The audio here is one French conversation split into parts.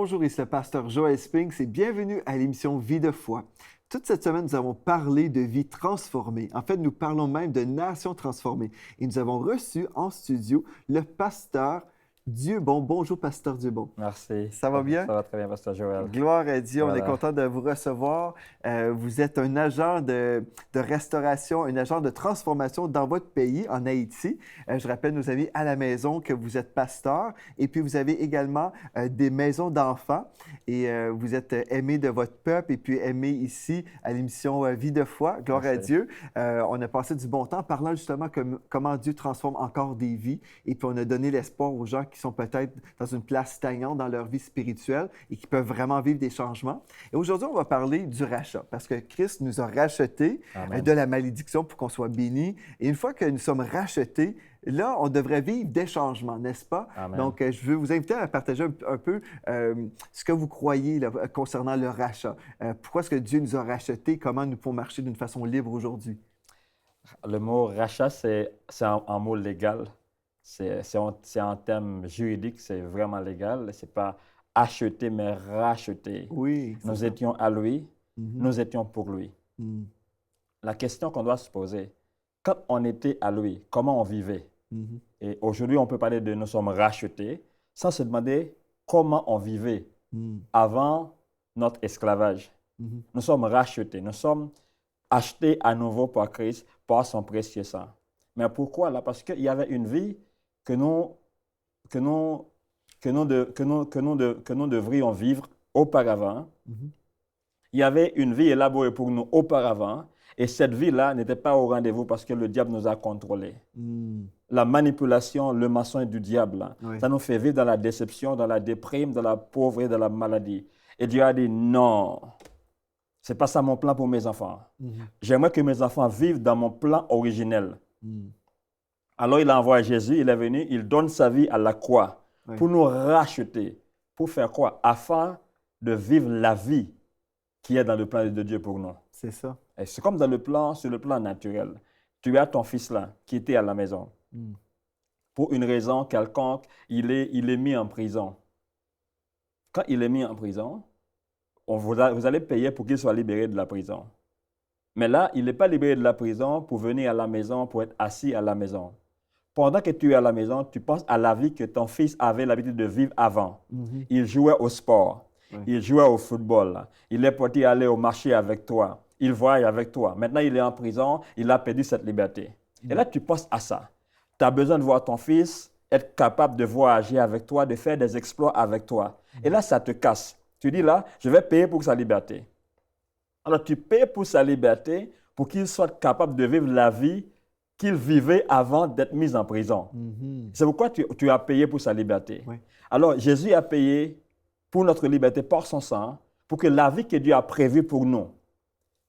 Bonjour, ici le pasteur Joel Spinks et bienvenue à l'émission Vie de foi. Toute cette semaine, nous avons parlé de vie transformée. En fait, nous parlons même de nation transformée. Et nous avons reçu en studio le pasteur Dieubon. Bonjour, pasteur Dieubon. Merci. Ça va bien? Ça va très bien, pasteur Joël. Gloire à Dieu, on est Voilà. content de vous recevoir. Vous êtes un agent de restauration, un agent de transformation dans votre pays, en Haïti. Je rappelle nos amis à la maison que vous êtes pasteur et puis vous avez également des maisons d'enfants et vous êtes aimé de votre peuple et puis aimé ici à l'émission Vie de foi. Gloire à Merci. Dieu. On a passé du bon temps parlant justement comment Dieu transforme encore des vies et puis on a donné l'espoir aux gens qui sont peut-être dans une place stagnante dans leur vie spirituelle et qui peuvent vraiment vivre des changements. Et aujourd'hui, on va parler du rachat parce que Christ nous a rachetés Amen. de la malédiction pour qu'on soit bénis. Et une fois que nous sommes rachetés, là, on devrait vivre des changements, n'est-ce pas? Amen. Donc, je veux vous inviter à partager un peu ce que vous croyez là, concernant le rachat. Pourquoi est-ce que Dieu nous a rachetés? Comment nous pouvons marcher d'une façon libre aujourd'hui? Le mot rachat, c'est un mot légal. C'est un terme juridique, c'est vraiment légal. Ce n'est pas acheter, mais racheter. Oui. Nous étions à lui, Mhm. nous étions pour lui. Mhm. La question qu'on doit se poser, quand on était à lui, comment on vivait? Mhm. Et aujourd'hui, on peut parler de nous sommes rachetés sans se demander comment on vivait Mhm. avant notre esclavage. Mhm. Nous sommes rachetés, nous sommes achetés à nouveau par Christ, par son précieux sang. Mais pourquoi là? Parce qu'il y avait une vie que nous devrions vivre auparavant. Mhm. Il y avait une vie élaborée pour nous auparavant, et cette vie-là n'était pas au rendez-vous parce que le diable nous a contrôlés. Mhm. La manipulation, le mensonge du diable, là, Oui. ça nous fait vivre dans la déception, dans la déprime, dans la pauvreté, dans la maladie. Et Dieu a dit non, c'est pas ça mon plan pour mes enfants. Mhm. J'aimerais que mes enfants vivent dans mon plan originel. Mhm. Alors il a envoyé Jésus, il est venu, il donne sa vie à la croix Oui. pour nous racheter. Pour faire quoi? Afin de vivre la vie qui est dans le plan de Dieu pour nous. C'est ça. Et c'est comme sur le plan naturel. Tu as ton fils là, qui était à la maison. Mhm. Pour une raison quelconque, il est mis en prison. Quand il est mis en prison, vous allez payer pour qu'il soit libéré de la prison. Mais là, il n'est pas libéré de la prison pour venir à la maison, pour être assis à la maison. Pendant que tu es à la maison, tu penses à la vie que ton fils avait l'habitude de vivre avant. Mhm. Il jouait au sport, Oui. il jouait au football, il est parti aller au marché avec toi, il voyage avec toi. Maintenant, il est en prison, il a perdu cette liberté. Et là, tu penses à ça. Tu as besoin de voir ton fils être capable de voyager avec toi, de faire des exploits avec toi. Et là, ça te casse. Tu dis là, je vais payer pour sa liberté. Alors, tu payes pour sa liberté pour qu'il soit capable de vivre la vie qu'il vivait avant d'être mis en prison. Mhm. C'est pourquoi tu as payé pour sa liberté. Oui. Alors, Jésus a payé pour notre liberté par son sang, pour que la vie que Dieu a prévue pour nous,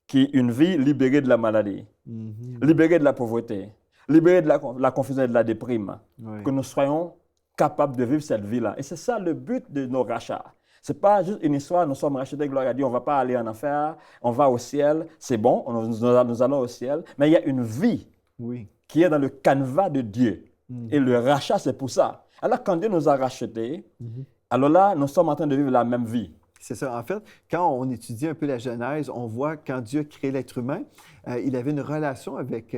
qui est une vie libérée de la maladie, Mhm. libérée de la pauvreté, libérée de la confusion et de la déprime, Oui. que nous soyons capables de vivre cette vie-là. Et c'est ça le but de nos rachats. Ce n'est pas juste une histoire, nous sommes rachetés, gloire à Dieu, on ne va pas aller en enfer, on va au ciel, c'est bon, nous allons au ciel, mais il y a une vie Oui. qui est dans le canevas de Dieu. Mhm. Et le rachat, c'est pour ça. Alors, quand Dieu nous a rachetés, Mhm. alors là, nous sommes en train de vivre la même vie. C'est ça. En fait, quand on étudie un peu la Genèse, on voit quand Dieu a créé l'être humain, il avait une relation avec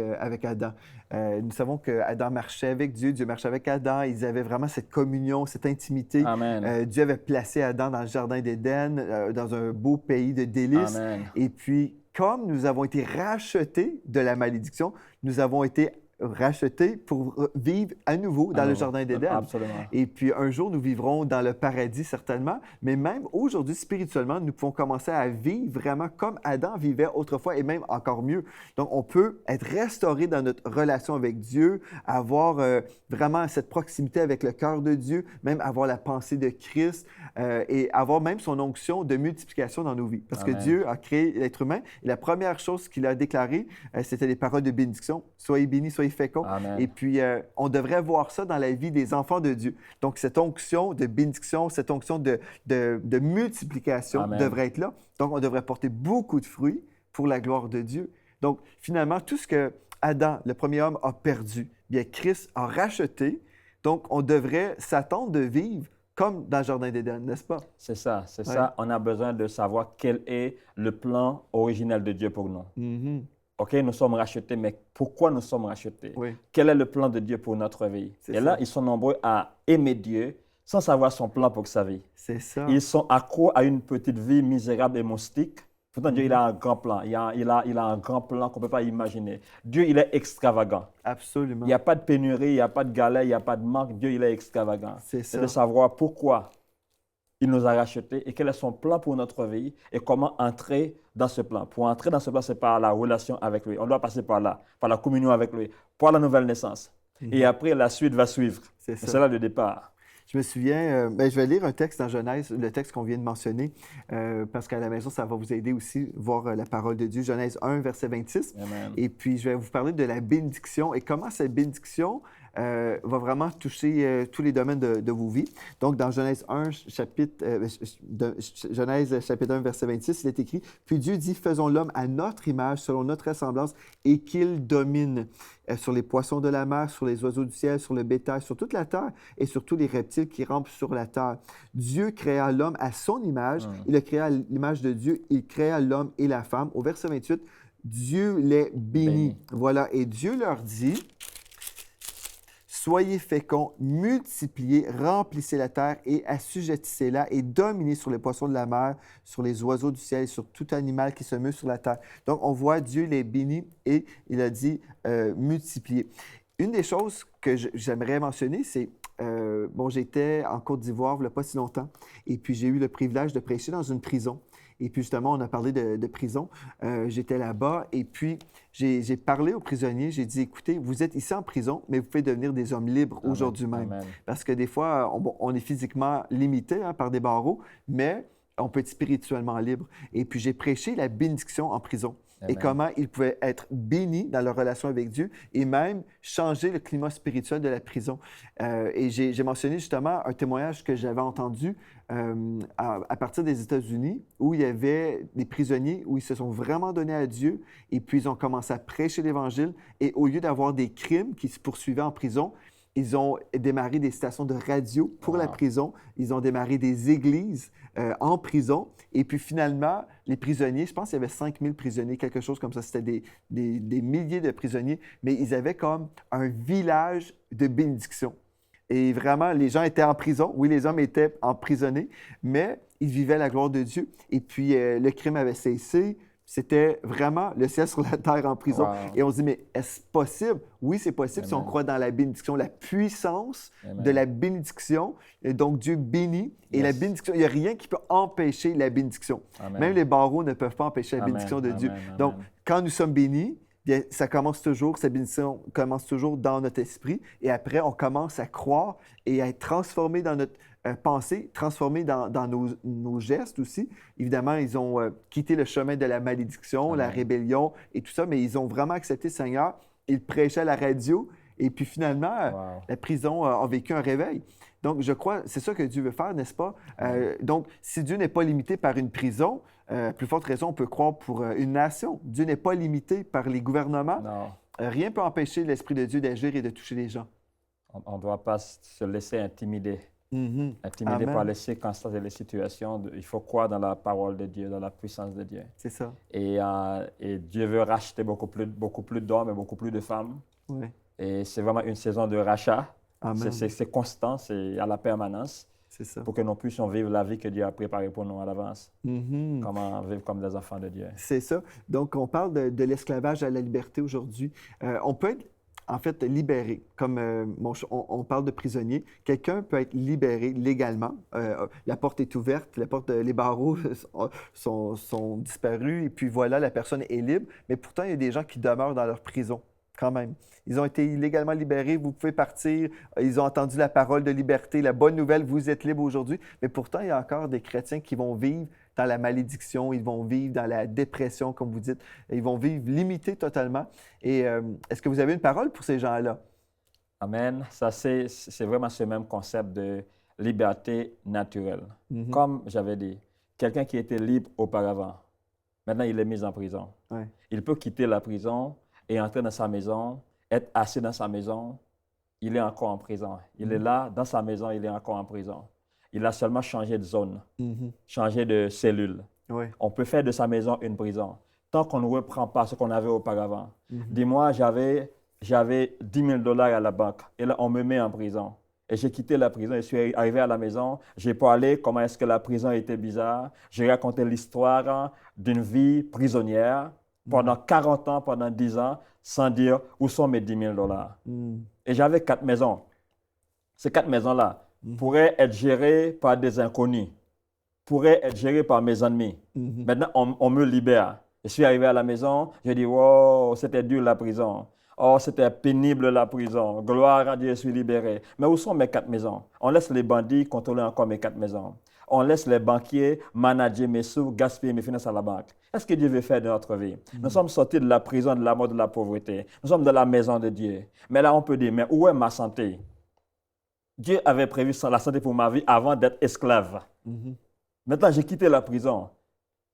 Adam. Nous savons qu'Adam marchait avec Dieu, Dieu marchait avec Adam. Ils avaient vraiment cette communion, cette intimité. Amen. Dieu avait placé Adam dans le jardin d'Éden, dans un beau pays de délices. Amen. Et puis, comme nous avons été rachetés de la malédiction, nous avons été rachetés pour vivre à nouveau dans le jardin d'Éden. Absolument. Et puis un jour, nous vivrons dans le paradis certainement, mais même aujourd'hui, spirituellement, nous pouvons commencer à vivre vraiment comme Adam vivait autrefois et même encore mieux. Donc, on peut être restauré dans notre relation avec Dieu, avoir vraiment cette proximité avec le cœur de Dieu, même avoir la pensée de Christ et avoir même son onction de multiplication dans nos vies. Parce que Amen. Dieu a créé l'être humain et la première chose qu'il a déclarée, c'était les paroles de bénédiction. Soyez bénis, soyez féconds. Amen. Et puis, on devrait voir ça dans la vie des enfants de Dieu. Donc, cette onction de bénédiction, cette onction de multiplication Amen. devrait être là. Donc, on devrait porter beaucoup de fruits pour la gloire de Dieu. Donc, finalement, tout ce que Adam, le premier homme, a perdu, bien, Christ a racheté. Donc, on devrait s'attendre de vivre comme dans le Jardin d'Éden, n'est-ce pas? C'est ça, c'est Ouais. ça. On a besoin de savoir quel est le plan originel de Dieu pour nous. Mhm. OK, nous sommes rachetés, mais pourquoi nous sommes rachetés? Oui, Quel est le plan de Dieu pour notre vie? C'est Et là, ça. ils sont nombreux à aimer Dieu sans savoir son plan pour sa vie. c'est ça. Ils sont accros à une petite vie misérable et moustique. Pourtant, Dieu, il a un grand plan. Il a un grand plan qu'on ne peut pas imaginer. Dieu, il est extravagant. Absolument. Il n'y a pas de pénurie, il n'y a pas de galère, il n'y a pas de manque. Dieu, il est extravagant. C'est C'est ça. de savoir pourquoi il nous a rachetés et quel est son plan pour notre vie et comment entrer dans ce plan. Pour entrer dans ce plan, c'est par la relation avec lui. On doit passer par là, par la communion avec lui, par la nouvelle naissance. Et après, la suite va suivre. C'est Mais ça. c'est là le départ. Je me souviens, je vais lire un texte dans Genèse, le texte qu'on vient de mentionner, parce qu'à la maison, ça va vous aider aussi, voir la parole de Dieu. Genèse 1, verset 26. Amen. Et puis, je vais vous parler de la bénédiction et comment cette bénédiction va vraiment toucher tous les domaines de vos vies. Donc, dans Genèse 1, Genèse chapitre 1, verset 26, il est écrit « Puis Dieu dit, faisons l'homme à notre image, selon notre ressemblance, et qu'il domine sur les poissons de la mer, sur les oiseaux du ciel, sur le bétail, sur toute la terre et sur tous les reptiles qui rampent sur la terre. Dieu créa l'homme à son image, il le créa à l'image de Dieu, il créa l'homme et la femme. » Au verset 28, Dieu les bénit. Béni. Voilà, et Dieu leur dit... Soyez féconds, multipliez, remplissez la terre et assujettissez-la et dominez sur les poissons de la mer, sur les oiseaux du ciel et sur tout animal qui se meut sur la terre. Donc, on voit Dieu les bénit et il a dit multiplier. Une des choses que j'aimerais mentionner, c'est, j'étais en Côte d'Ivoire il n'y a pas si longtemps et puis j'ai eu le privilège de prêcher dans une prison. Et puis justement, on a parlé de prison. J'étais là-bas et puis j'ai parlé aux prisonniers. J'ai dit, écoutez, vous êtes ici en prison, mais vous pouvez devenir des hommes libres Amen. aujourd'hui même. Amen. Parce que des fois, on est physiquement limité par des barreaux, mais on peut être spirituellement libre. Et puis j'ai prêché la bénédiction en prison. Amen. Et comment ils pouvaient être bénis dans leur relation avec Dieu et même changer le climat spirituel de la prison. Et j'ai mentionné justement un témoignage que j'avais entendu à partir des États-Unis où il y avait des prisonniers où ils se sont vraiment donnés à Dieu et puis ils ont commencé à prêcher l'Évangile et au lieu d'avoir des crimes qui se poursuivaient en prison, ils ont démarré des stations de radio pour la prison. Ils ont démarré des églises en prison. Et puis finalement, les prisonniers, je pense qu'il y avait 5000 prisonniers, quelque chose comme ça. C'était des milliers de prisonniers, mais ils avaient comme un village de bénédiction. Et vraiment, les gens étaient en prison. Oui, les hommes étaient emprisonnés, mais ils vivaient la gloire de Dieu. Et puis, le crime avait cessé. C'était vraiment le ciel sur la terre en prison. Wow. Et on se dit, mais est-ce possible? Oui, c'est possible si on Amen. croit dans la bénédiction, la puissance Amen. de la bénédiction. Et donc, Dieu bénit. Et la Yes. bénédiction, il n'y a rien qui peut empêcher la bénédiction. Amen. Même les barreaux ne peuvent pas empêcher la Amen. bénédiction de Dieu. Amen. Donc, Amen. quand nous sommes bénis, bien, ça commence toujours, cette bénédiction commence toujours dans notre esprit. Et après, on commence à croire et à être transformé dans notre pensée, transformé dans nos gestes aussi. Évidemment, ils ont quitté le chemin de la malédiction, la Amen. rébellion et tout ça, mais ils ont vraiment accepté le Seigneur. Ils prêchaient à la radio. Et puis finalement, Wow. la prison a vécu un réveil. Donc, je crois, c'est ça que Dieu veut faire, n'est-ce pas? Donc, si Dieu n'est pas limité par une prison, à plus forte raison, on peut croire pour une nation. Dieu n'est pas limité par les gouvernements. Non, Rien ne peut empêcher l'Esprit de Dieu d'agir et de toucher les gens. on ne doit pas se laisser intimider. Mhm. Intimider Amen. par les circonstances et les situations. Il faut croire dans la parole de Dieu, dans la puissance de Dieu. C'est ça. Et Dieu veut racheter beaucoup plus d'hommes et beaucoup plus de femmes. Oui. Et c'est vraiment une saison de rachat. Amen. C'est constant, c'est à la permanence C'est ça. pour que nous puissions vivre la vie que Dieu a préparée pour nous à l'avance. Mhm. Comment vivre comme des enfants de Dieu. C'est ça. Donc, on parle de l'esclavage à la liberté aujourd'hui. On peut être, en fait, libéré. Comme on parle de prisonnier, quelqu'un peut être libéré légalement. La porte est ouverte, les barreaux sont disparus, et puis voilà, la personne est libre. Mais pourtant, il y a des gens qui demeurent dans leur prison, quand même. Ils ont été illégalement libérés, vous pouvez partir, ils ont entendu la parole de liberté, la bonne nouvelle, vous êtes libre aujourd'hui. Mais pourtant, il y a encore des chrétiens qui vont vivre dans la malédiction, ils vont vivre dans la dépression, comme vous dites. Ils vont vivre limités totalement. Et est-ce que vous avez une parole pour ces gens-là? Amen. Ça, c'est vraiment ce même concept de liberté naturelle. Mhm. Comme j'avais dit, quelqu'un qui était libre auparavant, maintenant il est mis en prison. Ouais. Il peut quitter la prison et entrer dans sa maison, être assis dans sa maison, il est encore en prison. Il est là, dans sa maison, il est encore en prison. il a seulement changé de zone, Mhm. changé de cellule. Oui. On peut faire de sa maison une prison tant qu'on ne reprend pas ce qu'on avait auparavant. Mhm. Dis-moi, j'avais 10 000 dollars à la banque et là, on me met en prison. Et j'ai quitté la prison, je suis arrivé à la maison, j'ai parlé comment est-ce que la prison était bizarre. J'ai raconté l'histoire d'une vie prisonnière pendant 40 ans, pendant 10 ans, sans dire où sont mes 10 000 dollars. Mhm. Et j'avais 4 maisons. Ces 4 maisons-là pourraient être gérées par des inconnus, pourraient être gérées par mes ennemis. Mhm. Maintenant, on me libère. Je suis arrivé à la maison, je dis, wow, c'était dur la prison. Oh, c'était pénible la prison. Gloire à Dieu, je suis libéré. Mais où sont mes 4 maisons? On laisse les bandits contrôler encore mes 4 maisons. On laisse les banquiers manager mes sous, gaspiller mes finances à la banque. Qu'est-ce que Dieu veut faire de notre vie? Nous sommes sortis de la prison, de la mort, de la pauvreté. Nous sommes dans la maison de Dieu. Mais là, on peut dire, mais où est ma santé? Dieu avait prévu la santé pour ma vie avant d'être esclave. Mhm. Maintenant, j'ai quitté la prison.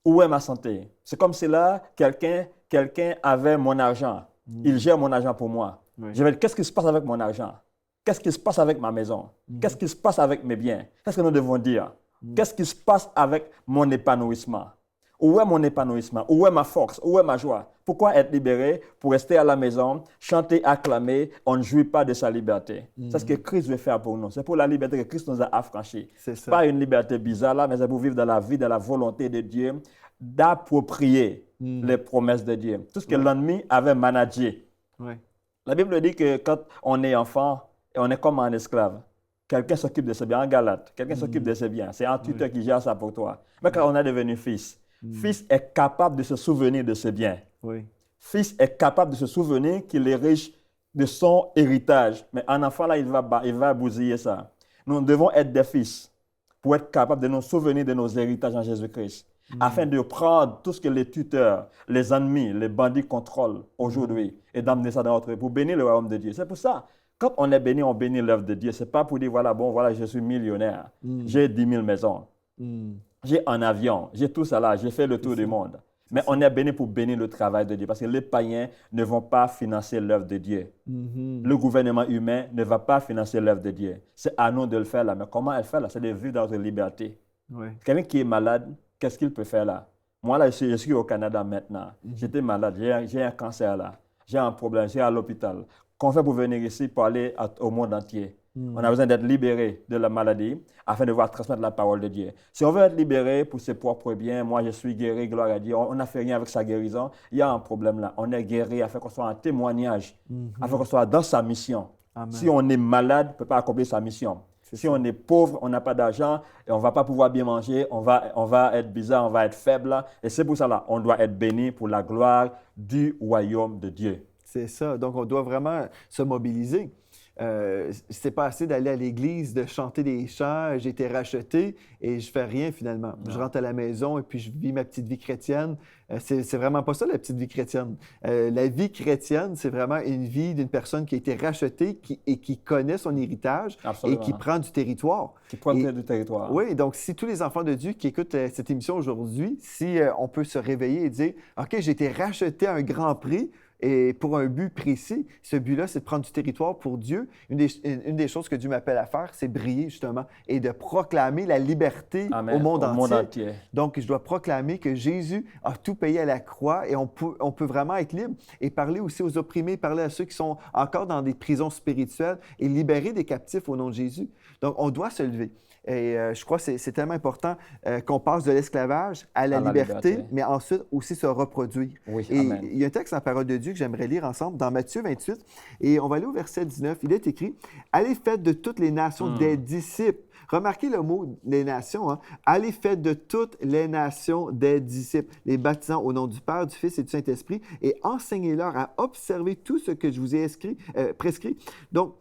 Où est ma santé? C'est comme si là, quelqu'un avait mon argent. Il gère mon argent pour moi. Oui. Je vais dire, qu'est-ce qui se passe avec mon argent? Qu'est-ce qui se passe avec ma maison? Qu'est-ce qui se passe avec mes biens? Qu'est-ce que nous devons dire? Qu'est-ce qui se passe avec mon épanouissement? Où est mon épanouissement? Où est ma force? Où est ma joie? Pourquoi être libéré? Pour rester à la maison, chanter, acclamer, on ne jouit pas de sa liberté. C'est ce que Christ veut faire pour nous. C'est pour la liberté que Christ nous a affranchis. C'est ça. Pas une liberté bizarre là, mais c'est pour vivre dans la vie, dans la volonté de Dieu, d'approprier les promesses de Dieu. Tout ce que l'ennemi avait managé. Oui. La Bible dit que quand on est enfant, et on est comme un esclave. Quelqu'un s'occupe de ses biens. En Galate, quelqu'un s'occupe de ses biens. C'est un tuteur qui gère ça pour toi. Mais quand on est devenu fils, fils est capable de se souvenir de ses biens. Oui. Fils est capable de se souvenir qu'il est riche de son héritage. Mais un enfant, là, il va bousiller ça. Nous devons être des fils pour être capables de nous souvenir de nos héritages en Jésus-Christ. Afin de prendre tout ce que les tuteurs, les ennemis, les bandits contrôlent aujourd'hui et d'amener ça dans notre vie pour bénir le royaume de Dieu. C'est pour ça, quand on est béni, on bénit l'œuvre de Dieu. Ce n'est pas pour dire, voilà, bon, voilà, je suis millionnaire. J'ai 10 000 maisons. J'ai un avion. J'ai tout ça là. J'ai fait le tour du monde. Mais on est béni pour bénir le travail de Dieu parce que les païens ne vont pas financer l'œuvre de Dieu. Le gouvernement humain ne va pas financer l'œuvre de Dieu. C'est à nous de le faire là. Mais comment elle fait là? C'est de vivre dans notre liberté. Oui. Quelqu'un qui est malade, qu'est-ce qu'il peut faire là? Moi, là, je suis au Canada maintenant. J'étais malade. J'ai un cancer là. J'ai un problème. Je suis à l'hôpital. Qu'on fait pour venir ici pour aller au monde entier? On a besoin d'être libéré de la maladie afin de pouvoir transmettre la parole de Dieu. Si on veut être libéré pour ses propres biens, moi je suis guéri, gloire à Dieu, on n'a fait rien avec sa guérison, il y a un problème là. On est guéri afin qu'on soit un témoignage, afin qu'on soit dans sa mission. Amen. Si on est malade, on ne peut pas accomplir sa mission. Si on est pauvre, on n'a pas d'argent et on ne va pas pouvoir bien manger, on va être bizarre, on va être faible. Et c'est pour ça là, on doit être béni pour la gloire du royaume de Dieu. C'est ça. Donc, on doit vraiment se mobiliser. C'est pas assez d'aller à l'église, de chanter des chants, j'ai été racheté et je fais rien finalement. Je rentre à la maison et puis je vis ma petite vie chrétienne. C'est vraiment pas ça la petite vie chrétienne. La vie chrétienne, c'est vraiment une vie d'une personne qui a été rachetée et qui connaît son héritage. Absolument. Et qui prend du territoire. Qui prend du territoire. Oui, donc si tous les enfants de Dieu qui écoutent cette émission aujourd'hui, si on peut se réveiller et dire, OK, j'ai été racheté à un grand prix, et pour un but précis, ce but-là, c'est de prendre du territoire pour Dieu. Une des choses que Dieu m'appelle à faire, c'est briller justement et de proclamer la liberté Amen. au monde entier. entier. Donc, je dois proclamer que Jésus a tout payé à la croix et on peut vraiment être libre et parler aussi aux opprimés, parler à ceux qui sont encore dans des prisons spirituelles et libérer des captifs au nom de Jésus. Donc, on doit se lever. Et je crois que c'est tellement important qu'on passe de l'esclavage à la liberté, mais ensuite aussi se reproduire. Oui, et amen. il y a un texte en parole de Dieu que j'aimerais lire ensemble dans Matthieu 28. Et on va aller au verset 19. Il est écrit « Allez, faites de toutes les nations des disciples. » Remarquez le mot « les nations ». Hein? « Allez, faites de toutes les nations des disciples, les baptisant au nom du Père, du Fils et du Saint-Esprit, et enseignez-leur à observer tout ce que je vous ai prescrit. » Donc,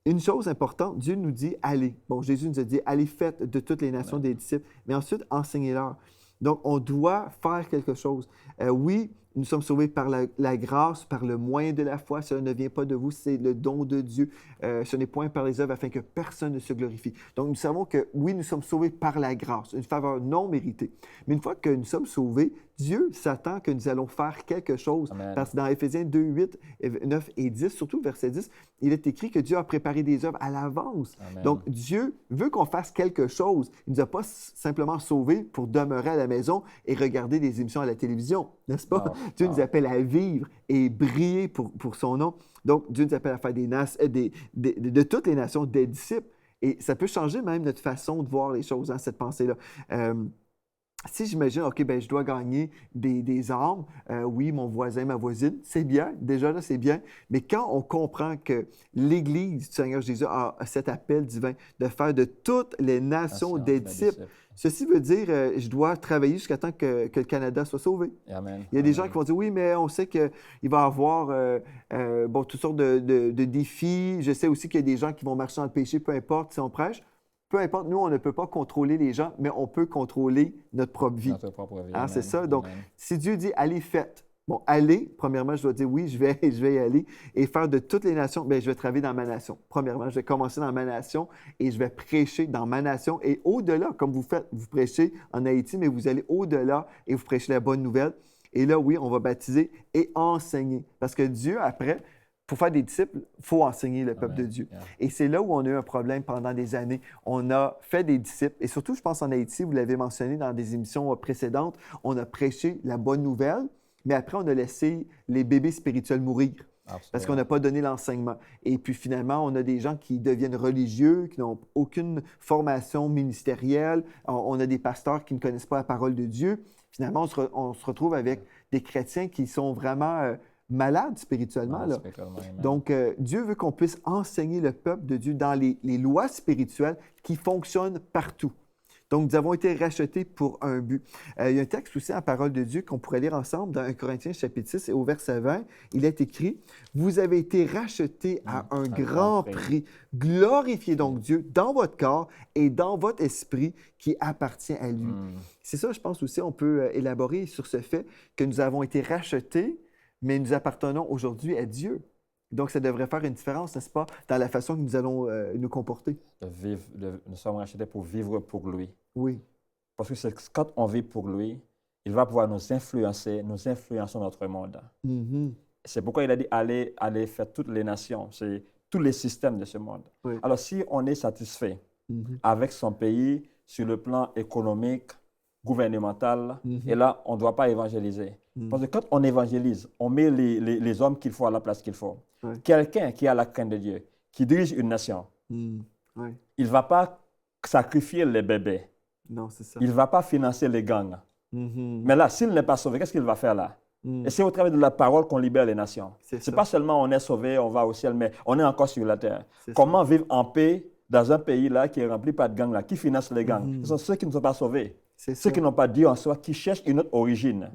une chose importante, Dieu nous dit « allez ». Bon, Jésus nous a dit « allez, faites de toutes les nations des disciples », mais ensuite, enseignez-leur. Donc, on doit faire quelque chose. Oui, Nous sommes sauvés par la grâce, par le moyen de la foi. Cela ne vient pas de vous, c'est le don de Dieu. Ce n'est point par les œuvres afin que personne ne se glorifie. Donc, nous savons que oui, nous sommes sauvés par la grâce, une faveur non méritée. Mais une fois que nous sommes sauvés, Dieu s'attend que nous allons faire quelque chose. Amen. Parce que dans Éphésiens 2, 8, 9 et 10, surtout verset 10, il est écrit que Dieu a préparé des œuvres à l'avance. Amen. Donc, Dieu veut qu'on fasse quelque chose. Il ne nous a pas simplement sauvés pour demeurer à la maison et regarder des émissions à la télévision, n'est-ce pas? Non, Dieu non. nous appelle à vivre et briller pour son nom. Donc, Dieu nous appelle à faire de toutes les nations des disciples. Et ça peut changer même notre façon de voir les choses, hein, cette pensée-là. Si j'imagine, OK, ben, je dois gagner des âmes, oui, mon voisin, ma voisine, c'est bien, déjà là, c'est bien. Mais quand on comprend que l'Église du Seigneur Jésus a cet appel divin de faire de toutes les nations des disciples, ceci veut dire, je dois travailler jusqu'à temps que le Canada soit sauvé. Amen. Il y a des Amen. gens qui vont dire, oui, mais on sait qu'il va y avoir bon, toutes sortes de défis. Je sais aussi qu'il y a des gens qui vont marcher dans le péché, peu importe si on prêche. Peu importe, nous, on ne peut pas contrôler les gens, mais on peut contrôler notre propre vie. Notre propre vie. Hein, Amen. c'est ça. Donc, Amen. si Dieu dit, allez, faites. Bon, allez, premièrement, je dois dire, oui, je vais y aller et faire de toutes les nations. Bien, je vais travailler dans ma nation. Premièrement, je vais commencer dans ma nation et je vais prêcher dans ma nation et au-delà, comme vous faites, vous prêchez en Haïti, mais vous allez au-delà et vous prêchez la bonne nouvelle. Et là, oui, on va baptiser et enseigner. Parce que Dieu, après, pour faire des disciples, il faut enseigner le peuple Amen. de Dieu. Yeah. Et c'est là où on a eu un problème pendant des années. On a fait des disciples, et surtout, je pense en Haïti, vous l'avez mentionné dans des émissions précédentes, on a prêché la bonne nouvelle, mais après, on a laissé les bébés spirituels mourir. Parce qu'on n'a pas donné l'enseignement. Et puis finalement, on a des gens qui deviennent religieux, qui n'ont aucune formation ministérielle. On a des pasteurs qui ne connaissent pas la parole de Dieu. Finalement, on se retrouve avec des chrétiens qui sont vraiment malades spirituellement. Là. Donc, Dieu veut qu'on puisse enseigner le peuple de Dieu dans les lois spirituelles qui fonctionnent partout. Donc, nous avons été rachetés pour un but. Il y a un texte aussi en parole de Dieu qu'on pourrait lire ensemble dans 1 Corinthiens chapitre 6 et au verset 20. Il est écrit « Vous avez été rachetés à un grand prix. Glorifiez donc Dieu dans votre corps et dans votre esprit qui appartient à lui. C'est ça, je pense aussi, on peut élaborer sur ce fait que nous avons été rachetés, mais nous appartenons aujourd'hui à Dieu. Donc, ça devrait faire une différence, n'est-ce pas, dans la façon que nous allons nous comporter. Nous sommes rachetés pour vivre pour lui. Oui. Parce que quand on vit pour lui, il va pouvoir nous influencer notre monde. C'est pourquoi il a dit allez faire toutes les nations, c'est tous les systèmes de ce monde. Oui. Alors, si on est satisfait avec son pays sur le plan économique, gouvernemental, et là, on ne doit pas évangéliser. Parce que quand on évangélise, on met les hommes qu'il faut à la place qu'il faut. Oui. Quelqu'un qui a la crainte de Dieu, qui dirige une nation, Oui. il ne va pas sacrifier les bébés. Non, c'est ça. Il ne va pas financer les gangs. Mais là, s'il n'est pas sauvé, qu'est-ce qu'il va faire là? Et c'est au travers de la parole qu'on libère les nations. Ce n'est pas seulement on est sauvé, on va au ciel, mais on est encore sur la terre. Comment vivre en paix dans un pays là qui est rempli par de gangs, là, qui finance les gangs? Ce sont ceux qui ne sont pas sauvés. Ceux qui n'ont pas Dieu en soi, qui cherchent une autre origine.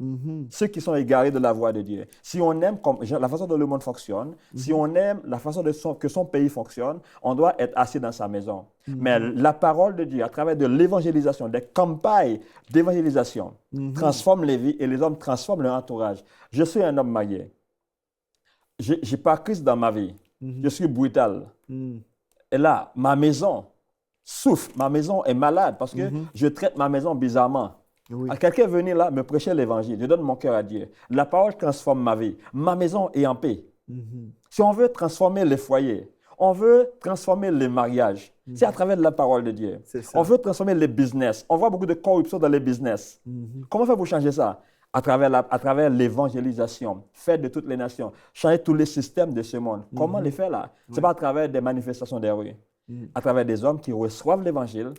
Ceux qui sont égarés de la voie de Dieu. Si on aime la façon dont le monde fonctionne, si on aime la façon que son pays fonctionne, on doit être assis dans sa maison. Mais la parole de Dieu, à travers de l'évangélisation, des campagnes d'évangélisation, transforme les vies et les hommes transforment leur entourage. Je suis un homme marié. Je n'ai pas Christ dans ma vie. Je suis brutal. Et là, ma maison souffre, ma maison est malade parce que je traite ma maison bizarrement. Oui. Quelqu'un est venu là me prêcher l'évangile, je donne mon cœur à Dieu. La parole transforme ma vie. Ma maison est en paix. Si on veut transformer les foyers, on veut transformer les mariages, c'est à travers la parole de Dieu. On veut transformer les business. On voit beaucoup de corruption dans les business. Comment faire pour changer ça? À travers l'évangélisation, faire de toutes les nations, changer tous les systèmes de ce monde. Comment les faire là? Ce n'est pas à travers des manifestations des rues. À travers des hommes qui reçoivent l'évangile,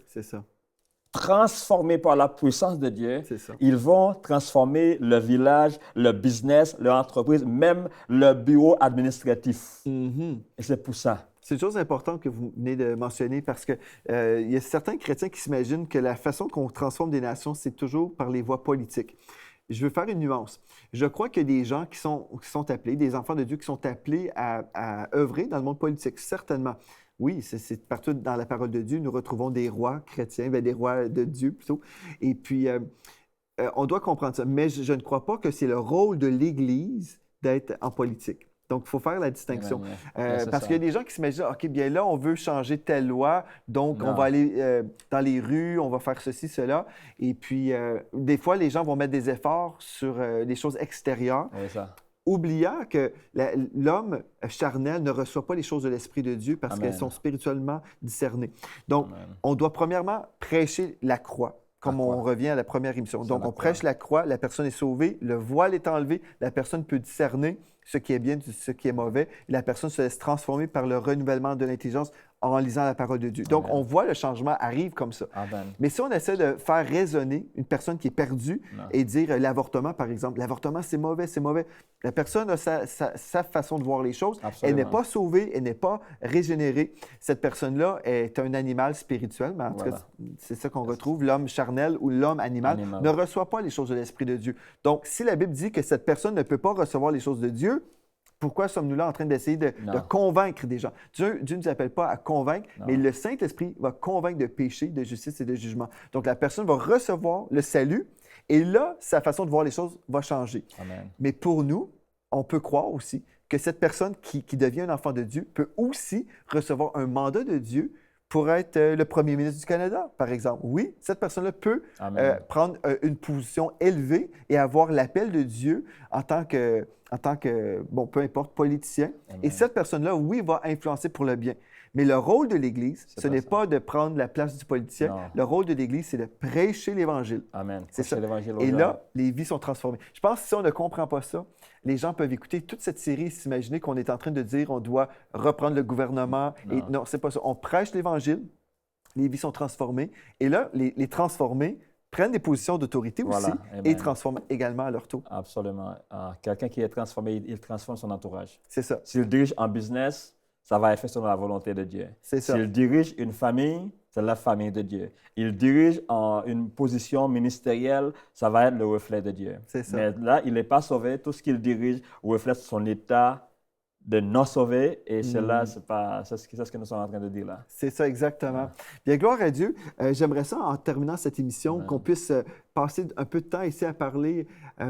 transformés par la puissance de Dieu, ils vont transformer le village, le business, leur entreprise, même le bureau administratif. Et c'est pour ça. C'est une chose importante que vous venez de mentionner parce qu'il y a certains chrétiens qui s'imaginent que la façon qu'on transforme des nations, c'est toujours par les voies politiques. Je veux faire une nuance. Je crois qu'il y a des gens qui sont appelés, des enfants de Dieu qui sont appelés à œuvrer dans le monde politique, certainement. Oui, c'est partout dans la parole de Dieu, nous retrouvons des rois chrétiens, des rois de Dieu plutôt. Et puis, on doit comprendre ça. Mais je ne crois pas que c'est le rôle de l'Église d'être en politique. Donc, il faut faire la distinction. Parce qu'il y a des gens qui s'imaginent, OK, bien là, on veut changer telle loi, donc on va aller dans les rues, on va faire ceci, cela. Et puis, des fois, les gens vont mettre des efforts sur les choses extérieures, oubliant que l'homme charnel ne reçoit pas les choses de l'Esprit de Dieu parce qu'elles sont spirituellement discernées. Donc, on doit premièrement prêcher la croix. Comme on revient à la première émission. Donc, on prêche la croix, la personne est sauvée, le voile est enlevé, la personne peut discerner ce qui est bien de ce qui est mauvais, et la personne se laisse transformer par le renouvellement de l'intelligence en lisant la parole de Dieu. Donc, on voit le changement arrive comme ça. Mais si on essaie de faire raisonner une personne qui est perdue et dire l'avortement, par exemple, l'avortement, c'est mauvais, c'est mauvais. La personne a sa façon de voir les choses. Elle n'est pas sauvée, elle n'est pas régénérée. Cette personne-là est un animal spirituel, mais en tout cas, c'est ça qu'on retrouve. L'homme charnel ou l'homme animal ne reçoit pas les choses de l'Esprit de Dieu. Donc, si la Bible dit que cette personne ne peut pas recevoir les choses de Dieu, pourquoi sommes-nous là en train d'essayer de convaincre des gens? Dieu ne nous appelle pas à convaincre, mais le Saint-Esprit va convaincre de péché, de justice et de jugement. Donc, la personne va recevoir le salut et là, sa façon de voir les choses va changer. Amen. Mais pour nous, on peut croire aussi que cette personne qui devient un enfant de Dieu peut aussi recevoir un mandat de Dieu pour être le premier ministre du Canada, par exemple. Oui, cette personne-là peut prendre une position élevée et avoir l'appel de Dieu en tant que bon, peu importe, politicien. Amen. Et cette personne-là, oui, va influencer pour le bien. Mais le rôle de l'Église, ce n'est pas de prendre la place du politicien. Non. Le rôle de l'Église, c'est de prêcher l'Évangile. Amen. C'est ça. Et là, les vies sont transformées. Je pense que si on ne comprend pas ça, les gens peuvent écouter toute cette série et s'imaginer qu'on est en train de dire on doit reprendre le gouvernement. Non, et non, c'est pas ça. On prêche l'Évangile, les vies sont transformées. Et là, les transformés prennent des positions d'autorité aussi et transforment également à leur tour. Absolument. Quelqu'un qui est transformé, il transforme son entourage. C'est ça. S'il dirige en business, ça va être fait selon la volonté de Dieu. C'est ça. S'il dirige une famille, c'est la famille de Dieu. Il dirige en une position ministérielle, ça va être le reflet de Dieu. C'est ça. Mais là, il n'est pas sauvé. Tout ce qu'il dirige reflète son état de non sauvé. Et c'est ce que nous sommes en train de dire là. C'est ça, exactement. Bien, gloire à Dieu. J'aimerais ça, en terminant cette émission, qu'on puisse passer un peu de temps ici à parler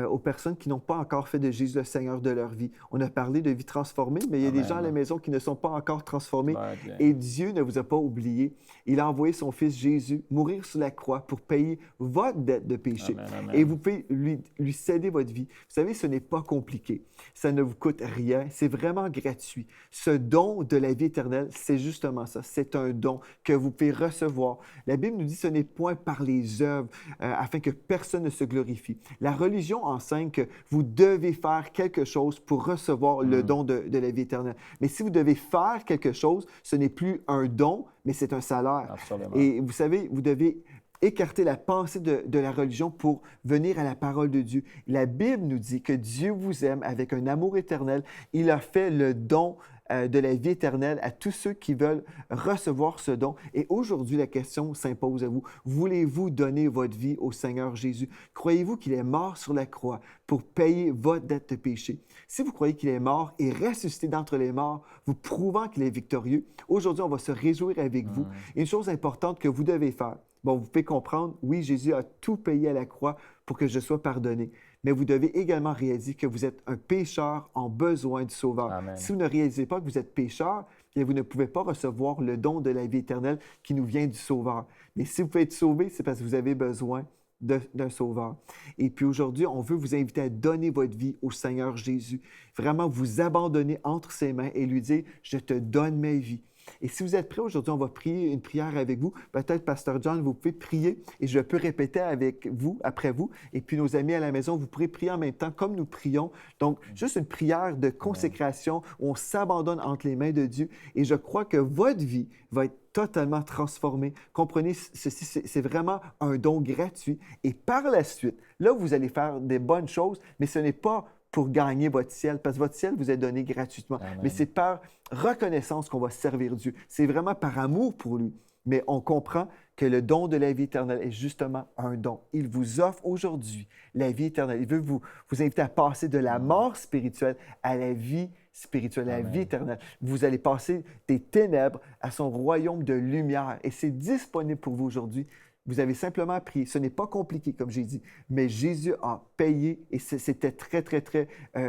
aux personnes qui n'ont pas encore fait de Jésus le Seigneur de leur vie. On a parlé de vie transformée, mais il y a des gens à la maison qui ne sont pas encore transformés. Et Dieu ne vous a pas oublié. Il a envoyé son Fils Jésus mourir sur la croix pour payer votre dette de péché. Amen. Et vous pouvez lui céder votre vie. Vous savez, ce n'est pas compliqué. Ça ne vous coûte rien. C'est vraiment gratuit. Ce don de la vie éternelle, c'est justement ça. C'est un don que vous pouvez recevoir. La Bible nous dit que ce n'est point par les œuvres afin que personne ne se glorifie. La religion enseigne que vous devez faire quelque chose pour recevoir le don de la vie éternelle. Mais si vous devez faire quelque chose, ce n'est plus un don, mais c'est un salaire. Absolument. Et vous savez, vous devez écarter la pensée de la religion pour venir à la parole de Dieu. La Bible nous dit que Dieu vous aime avec un amour éternel. Il a fait le don de la vie éternelle à tous ceux qui veulent recevoir ce don. Et aujourd'hui, la question s'impose à vous. Voulez-vous donner votre vie au Seigneur Jésus? Croyez-vous qu'il est mort sur la croix pour payer votre dette de péché? Si vous croyez qu'il est mort et ressuscité d'entre les morts, vous prouvant qu'il est victorieux, aujourd'hui, on va se réjouir avec vous. Une chose importante que vous devez faire, bon, vous pouvez comprendre, oui, Jésus a tout payé à la croix pour que je sois pardonné. Mais vous devez également réaliser que vous êtes un pécheur en besoin du Sauveur. Amen. Si vous ne réalisez pas que vous êtes pécheur, bien, vous ne pouvez pas recevoir le don de la vie éternelle qui nous vient du Sauveur. Mais si vous pouvez être sauvé, c'est parce que vous avez besoin d'un Sauveur. Et puis aujourd'hui, on veut vous inviter à donner votre vie au Seigneur Jésus. Vraiment vous abandonner entre ses mains et lui dire « Je te donne ma vie ». Et si vous êtes prêts aujourd'hui, on va prier une prière avec vous. Peut-être, Pasteur John, vous pouvez prier et je peux répéter avec vous, après vous. Et puis, nos amis à la maison, vous pourrez prier en même temps comme nous prions. Donc, juste une prière de consécration où on s'abandonne entre les mains de Dieu. Et je crois que votre vie va être totalement transformée. Comprenez, ceci, c'est vraiment un don gratuit. Et par la suite, là, vous allez faire des bonnes choses, mais ce n'est pas pour gagner votre ciel, parce que votre ciel vous est donné gratuitement. Amen. Mais c'est par reconnaissance qu'on va servir Dieu. C'est vraiment par amour pour lui. Mais on comprend que le don de la vie éternelle est justement un don. Il vous offre aujourd'hui la vie éternelle. Il veut vous inviter à passer de la mort spirituelle à la vie spirituelle, à la vie éternelle. Vous allez passer des ténèbres à son royaume de lumière. Et c'est disponible pour vous aujourd'hui. Vous avez simplement à prier. Ce n'est pas compliqué, comme j'ai dit, mais Jésus a payé et c'était très, très, très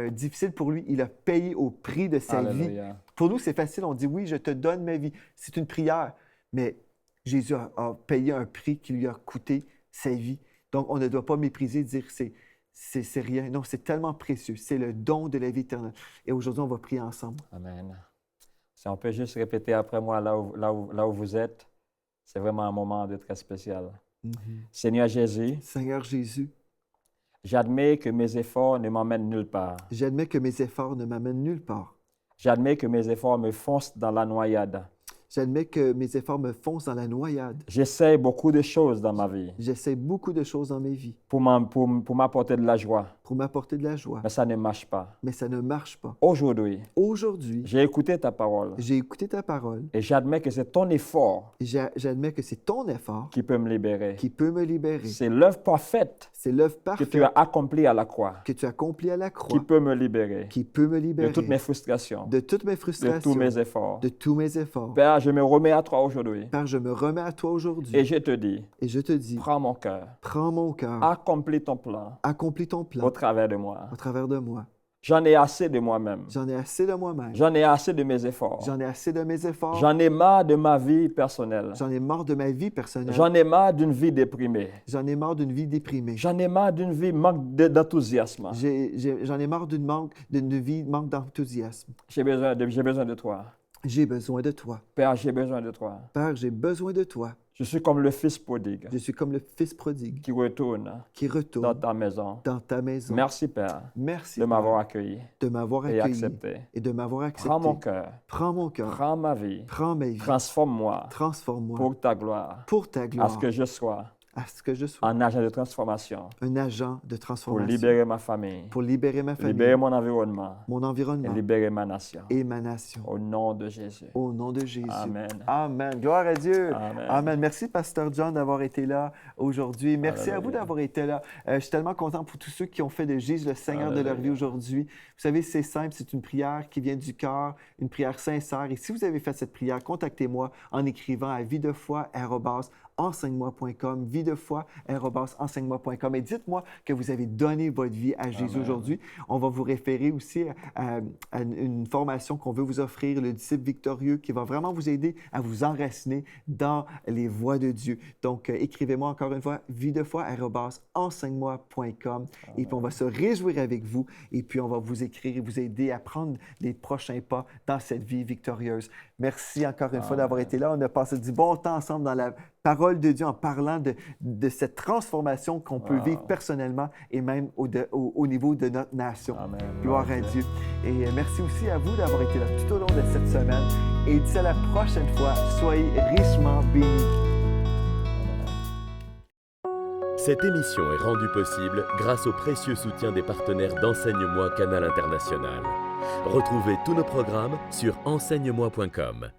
difficile pour lui. Il a payé au prix de sa vie. Alléluia. Pour nous, c'est facile. On dit, oui, je te donne ma vie. C'est une prière. Mais Jésus a payé un prix qui lui a coûté sa vie. Donc, on ne doit pas mépriser et dire, c'est rien. Non, c'est tellement précieux. C'est le don de la vie éternelle. Et aujourd'hui, on va prier ensemble. Amen. Si on peut juste répéter après moi là où vous êtes, c'est vraiment un moment de très spécial. Seigneur Jésus, Seigneur Jésus, j'admets que mes efforts ne m'emmènent nulle part. j'admets que mes efforts ne m'amènent nulle part. J'admets que mes efforts me foncent dans la noyade. J'admets que mes efforts me foncent dans la noyade. J'essaie beaucoup de choses dans ma vie J'essaie beaucoup de choses dans mes vies pour m'apporter de la joie, pour m'apporter de la joie, mais ça ne marche pas. mais ça ne marche pas. Aujourd'hui, Aujourd'hui, j'ai écouté ta parole j'ai écouté ta parole et j'admets que c'est ton effort et j'admets que c'est ton effort qui peut me libérer. qui peut me libérer. C'est l'œuvre parfaite C'est l'œuvre que parfaite tu as accomplie à la croix que tu as accomplie à la qui croix peut me libérer qui peut me de libérer toutes mes frustrations, de toutes mes de frustrations, tous mes efforts. de tous mes efforts. Père, je me remets à toi aujourd'hui Père, je me remets à toi aujourd'hui et je te dis, et je te dis, prends mon cœur, prends mon cœur, accomplis ton plan accomplis ton plan au travers de moi. au travers de moi. J'en ai assez de moi-même. J'en ai assez de moi-même. J'en ai assez de mes efforts. J'en ai assez de mes efforts. J'en ai marre de ma vie personnelle. J'en ai marre de ma vie personnelle. J'en ai marre d'une vie déprimée. J'en ai marre d'une vie déprimée. J'en ai marre d'une vie manque d'enthousiasme. J'en ai marre d'une vie manque d'enthousiasme. J'ai besoin de toi. J'ai besoin de toi. Père, j'ai besoin de toi. Père, j'ai besoin de toi. Je suis comme le fils prodigue Je suis comme le fils prodigue qui retourne qui dans retourne ta maison. dans ta maison. Merci, Père, Merci de m'avoir Père, accueilli de m'avoir et accueilli accepté. et de m'avoir accepté. Prends mon cœur, Prends mon cœur. prends ma vie, Prends ma vie. transforme-moi Transforme-moi pour ta gloire, pour ta à gloire, ce que je sois à ce que je sois un agent de transformation un agent de pour transformation libérer ma famille, pour libérer ma famille, libérer mon environnement mon et environnement libérer ma nation. et ma nation. Au nom de Jésus. Au nom de Jésus. Amen. Amen. Gloire à Dieu. Amen. Amen. Merci, Pasteur John, d'avoir été là aujourd'hui. Merci à vous Alléluia. d'avoir été là. Je suis tellement content pour tous ceux qui ont fait de Jésus le Seigneur de leur vie Alléluia. aujourd'hui. Vous savez, c'est simple, c'est une prière qui vient du cœur, une prière sincère. Et si vous avez fait cette prière, contactez-moi en écrivant à videfoi@enseignemoi.com, videfoi@enseignemoi.com. Et dites-moi que vous avez donné votre vie à Jésus Amen. aujourd'hui. On va vous référer aussi à une formation qu'on veut vous offrir, le disciple victorieux, qui va vraiment vous aider à vous enraciner dans les voies de Dieu. Donc, écrivez-moi encore une fois, videfoi@enseignemoi.com. Et puis, on va se réjouir avec vous. Et puis, on va vous écrire et vous aider à prendre les prochains pas dans cette vie victorieuse. Merci encore une fois d'avoir été là. On a passé du bon temps ensemble dans la parole de Dieu en parlant de cette transformation qu'on peut vivre personnellement et même au niveau de notre nation. Amen. Gloire à Dieu. Et merci aussi à vous d'avoir été là tout au long de cette semaine. Et d'ici à la prochaine fois, soyez richement bénis. Cette émission est rendue possible grâce au précieux soutien des partenaires d'Enseigne-moi Canal International. Retrouvez tous nos programmes sur enseigne-moi.com.